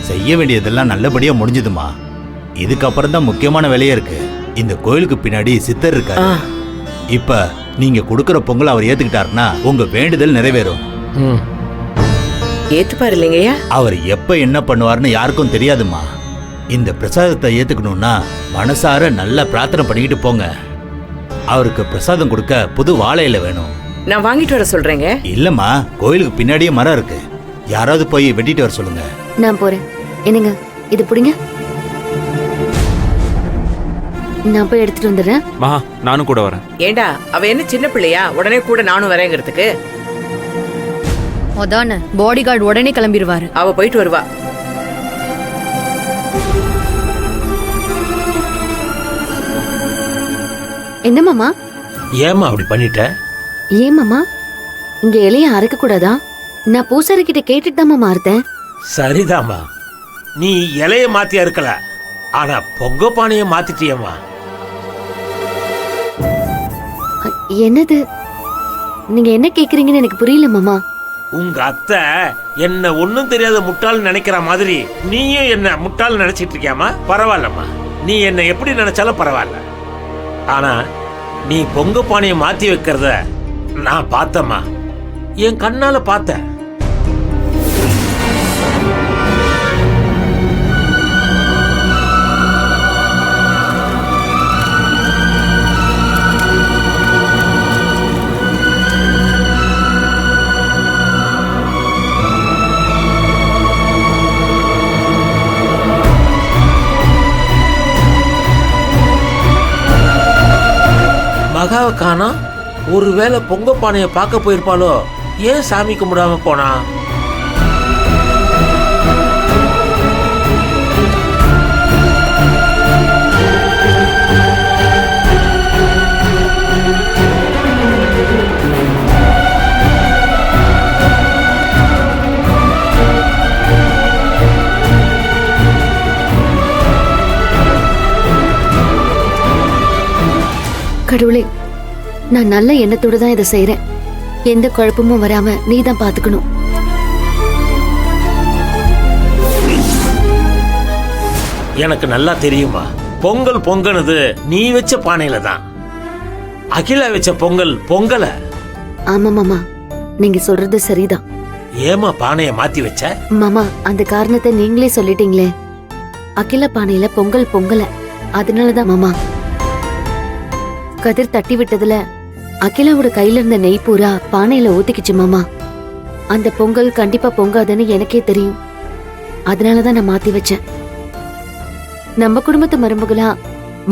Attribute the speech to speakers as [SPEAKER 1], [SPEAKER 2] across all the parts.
[SPEAKER 1] செய்ய வேண்டியதெல்லாம் நல்லபடியா முடிஞ்சதுமா. இதுக்கப்புறம் தான் முக்கியமான வேலையே இருக்கு. இந்த கோயிலுக்கு பின்னாடி சித்தர் இருக்காரு. இப்ப நீங்க கொடுக்கற பொங்கல் அவர் ஏத்துக்கிட்டாருன்னா உங்க வேண்டுதல் நிறைவேறும்.
[SPEAKER 2] ஏத்துப்பாரு இல்லைங்கய்யா?
[SPEAKER 1] அவர் எப்ப என்ன பண்ணுவார்னு யாருக்கும் தெரியாதுமா. இந்த பிரசாதத்தை ஏத்துக்கணும்னா மனசார நல்லா பிரார்த்தனை பண்ணிக்கிட்டு போங்க. அவருக்கு பிரசாதம் கொடுக்க புது வாழை இலை வேணும்.
[SPEAKER 2] நான் வாங்கிட்டு வர சொல்றேங்க.
[SPEAKER 1] இல்லம்மா, கோயிலுக்கு பின்னாடியே மரம் இருக்கு. யாராவது போய் வெட்டிட்டு வர சொல்லுங்க.
[SPEAKER 3] நான் போறேன். என்னங்க இது புடிங்க, நான் போய் எடுத்துட்டு வந்துடுறேன்.
[SPEAKER 4] மகா, நானும் கூட வரேன்.
[SPEAKER 2] ஏண்டா அவ என்ன சின்ன பிள்ளையா உடனே கூட நானும் வரேங்கிறதுக்கு?
[SPEAKER 5] அதானே பாடி கார்டு உடனே கிளம்பிடுவாரு.
[SPEAKER 2] அவ போயிட்டு வருவா.
[SPEAKER 3] என்ன மாமா?
[SPEAKER 6] ஏமா அப்படி பண்ணிட்ட?
[SPEAKER 3] ஏன் மாமா, இங்க இலைய அரைக்க கூடாதா? நான் பூசாரி கிட்ட கேட்டுட்டு தான் மாமா அறுத்தேன்.
[SPEAKER 6] சரிதாம்மா, நீ இலைய மாத்தியா இருக்கல, ஆனா பொங்க பானைய மாத்திட்டியம்மா.
[SPEAKER 3] என்னது நீங்க என்ன கேக்குறீங்கன்னு எனக்கு புரியல மாமா.
[SPEAKER 6] உங்க அத்தை என்ன ஒண்ணும் தெரியாத முட்டாள் நினைக்கிற மாதிரி நீயும் என்ன முட்டாள் நினைச்சிட்டு இருக்கியாமா? பரவாயில்லம்மா, நீ என்ன எப்படி நினைச்சாலும் பரவாயில்ல. ஆனா நீ பொங்க பானைய மாத்தி வைக்கிறத நான் பார்த்தம்மா, என் கண்ணால பார்த்தேன். மகாவை காணா, ஒருவேளை பொங்க பானைய பார்க்க போயிருப்பாளோ? ஏன் சாமி கும்பிடாம போனா?
[SPEAKER 3] கடவுளே, நான் நல்ல எண்ணத்தோட தான் இதை செய்யறேன். எந்த குழப்பமும் வராம நீ தான் பாத்துக்கணும்.
[SPEAKER 6] எனக்கு நல்லா தெரியுமா, பொங்கல் பொங்கனது நீ வச்ச பானையில தான். அகிலா வச்ச பொங்கல் பொங்கல.
[SPEAKER 3] ஆமா மாமா, நீங்க சொல்றது சரிதான்.
[SPEAKER 6] ஏமா பானைய மாத்தி வச்ச?
[SPEAKER 3] மாமா, அந்த காரணத்தை நீங்களே சொல்லிட்டீங்களே. அகில பானையில பொங்கல் பொங்கல, அதனாலதான் மாமா. கதிர் தட்டி விட்டதுல அகிலாவோட கையில இருந்த நெய் பூரா பானையில ஊத்திக்கிச்சு மாமா. அந்த பொங்கல் கண்டிப்பா பொங்காதுன்னு எனக்கே தெரியும். அதனாலதான் நான் மாத்தி வச்சேன். நம்ம குடும்பத்து மருமகளா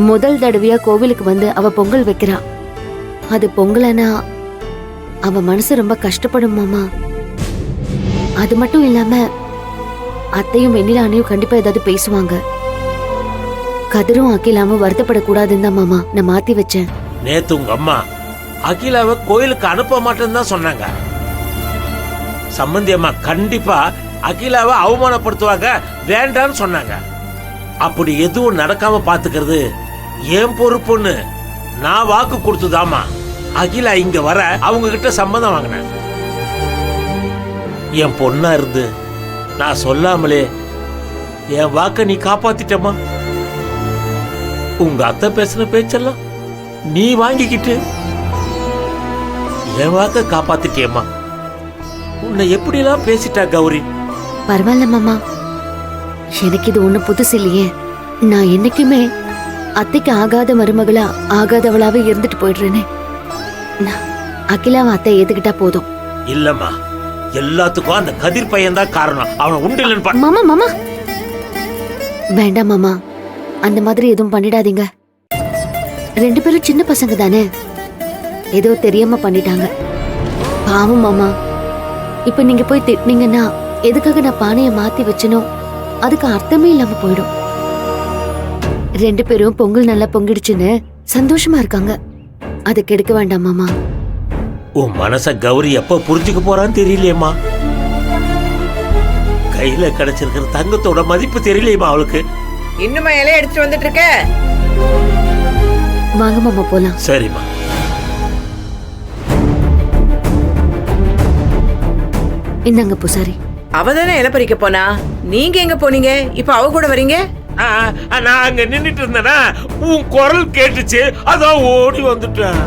[SPEAKER 3] முதல் தடவையா கோவிலுக்கு வந்து அவ பொங்கல் வைக்கிறா. அது பொங்கலனா அவ மனசு ரொம்ப கஷ்டப்படும் மாமா. அது மட்டும் இல்லாம அத்தையும் வெண்ணிலானையும் கண்டிப்பா ஏதாவது பேசுவாங்க. கதிரும் அகிலாவும் வருத்தப்படக்கூடாதுன்னு தான் மாமா நான் மாத்தி வச்சேன்.
[SPEAKER 6] நேத்து உங்க அம்மா அகிலாவை கோயிலுக்கு அனுப்ப மாட்டேன்னு தான் சொன்னாங்க. சம்பந்தி அம்மா கண்டிப்பா அகிலாவை அவமானப்படுத்துவாங்க, வேண்டான்னு சொன்னாங்க. அப்படி எதுவும் நடக்காம பாத்துக்கிறது ஏன் பொறுப்புன்னு நான் வாக்கு கொடுத்துதாமா அகிலா இங்க வர அவங்க கிட்ட சம்மதம் வாங்கினேன். என் பொண்ணா இருந்து நான் சொல்லாமலே என் வாக்க நீ காப்பாத்திட்டமா. உங்க அத்தை பேசின பேச்செல்லாம் நீ வாங்கிக்கிட்டு என் வாக்க காப்பாத்திட்டியம்மா. உன்னை எப்படிலாம் பேசிட்டா கௌரி.
[SPEAKER 3] பரவாயில்ல மாமா, எனக்கு இது ஒண்ணு புதுசு இல்லையே. நான் என்னைக்குமே அத்தைக்கு ஆகாத மருமகளா ஆகாதவளாவே இருந்துட்டு போயிடுறேனே. அகிலாவை அத்தை ஏத்துக்கிட்டா போதும்.
[SPEAKER 6] இல்லம்மா, எல்லாத்துக்கும் அந்த கதிர் பையன் தான் காரணம். அவன் உண்டு இல்லைன்னு
[SPEAKER 3] மாமா. மாமா வேண்டாம் மாமா, அந்த மாதிரி எதுவும் பண்ணிடாதீங்க. 2 பேரும் சின்ன பசங்க தானே, ஏதோ தெரியாம பண்ணிட்டாங்க. பாவம் மாமா. இப்ப நீங்க போய் திட்டினீங்கன்னா எதுக்காக நான் பானைய மாத்தி வச்சனோ அதுக்கு அர்த்தமே இல்லாம போயிடும். 2 பேரும் பொங்கல் நல்லா பொங்கிடுச்சுன்னு சந்தோஷமா இருக்காங்க. அது கெடுக்க வேண்டாம் மாமா.
[SPEAKER 6] உன் மனச கௌரி எப்ப புரிஞ்சுக்க போறான்னு தெரியலையேம்மா. கையில கிடைச்சிருக்கிற தங்கத்தோட மதிப்பு தெரியலையேம்மா அவளுக்கு.
[SPEAKER 2] இன்னுமா இலைய எடுத்துட்டு வந்துட்டு இருக்க?
[SPEAKER 3] வாங்க மாமா போலாம்.
[SPEAKER 6] சரிம்மா.
[SPEAKER 3] இந்தாங்க பூசாரி.
[SPEAKER 2] அவதானே இலை பறிக்க போனா? நீங்க எங்க போனீங்க? இப்ப அவ கூட வரீங்க?
[SPEAKER 6] நான் அங்க நின்னுட்டு இருந்தேனா உன் குரல் கேட்டுச்சு, அதான் ஓடி வந்துட்டேன்.